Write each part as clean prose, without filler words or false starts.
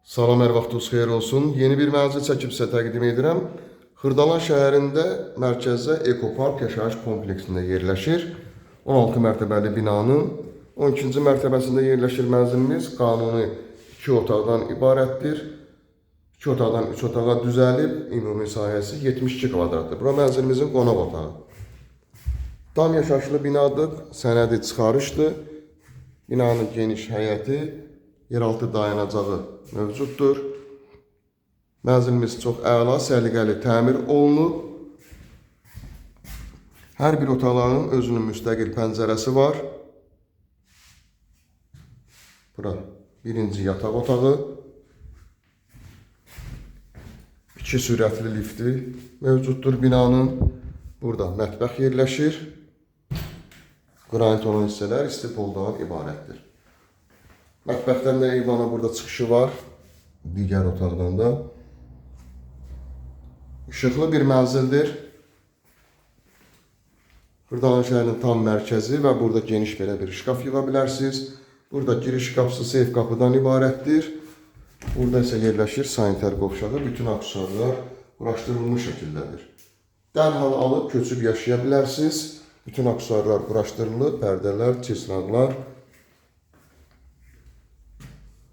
Salam, hər vaxtınız xeyir olsun. Yeni bir mənzil çəkib sizə təqdim edirəm. Xırdalan şəhərində mərkəzdə Ekopark yaşayış kompleksində yerləşir. 16 mərtəbəli binanın 12-ci mərtəbəsində yerləşir mənzilimiz. Qanuni 2 otaqdan ibarətdir. 2 otaqdan 3 otağa düzəlib, ümumi sahəsi 72 kvadratdır. Bura mənzilimizin qonaq otağı. Tam yaşayışlı binadır, sənədi çıxarışdır. Binanın geniş həyəti, yeraltı dayanacağı mövcuddur. Mənzilimiz çox əla, səliqəli təmir olunub. Hər bir otaqların özünün müstəqil pəncərəsi var. Bura birinci yataq otağı. 2 sürətli lifti mövcuddur binanın. Burada mətbəx yerləşir. Qranit olan hissələr istipoldan ibarətdir. Mətbəxdən də eyvana burada çıxışı var. Digər otaqdan da. İşıqlı bir mənzildir. Xırdalan şəhərinin tam mərkəzi və burada geniş belə bir şkaf yığa bilərsiniz. Burada giriş qapısı seyf qapıdan ibarətdir. Burada isə yerləşir sanitar qovşağı. Bütün aksesuarlar quraşdırılmış şəkildədir. Dərhal alıb köçüb yaşaya bilərsiniz. Bütün aksesuarlar quraşdırılıb, pərdələr, çisnaqlar.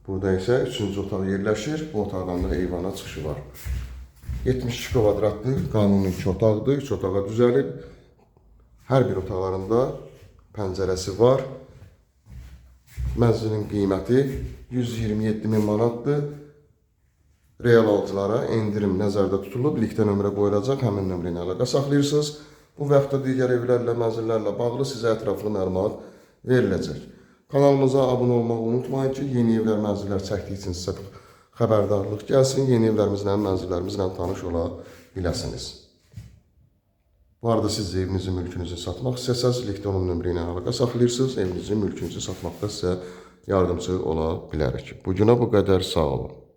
Burada isə 3-cü otaq yerləşir. Bu otaqdan da eyvana çıxışı var. 72 kvadratlı qanuni 2 otaqdır. 3 otağa düzəlib. Hər bir otaqlarında pəncərəsi var. Mənzilin qiyməti 127 min manatdır. Real alıcılara endirim nəzərdə tutulub. Linkdə nömrə qoyulacaq. Həmin nömrə ilə əlaqə saxlayırsınız. Bu və yaxud da digər evlərlə, mənzillərlə bağlı sizə ətraflı məlumat veriləcək. Kanalımıza abunə olmağı unutmayın ki, yeni evlər, mənzillər çəkdiyi üçün sizə xəbərdarlıq gəlsin. Yeni evlərimizlə, mənzillərimizlə tanış ola biləsiniz. Bu arada siz də evinizi, mülkünüzü satmaq istəsəz, linkdə onun nömrə ilə əlaqə saxlayırsınız. Evinizi, mülkünüzü satmaqda sizə yardımcı ola bilərik. Bugünə bu qədər, sağ olun.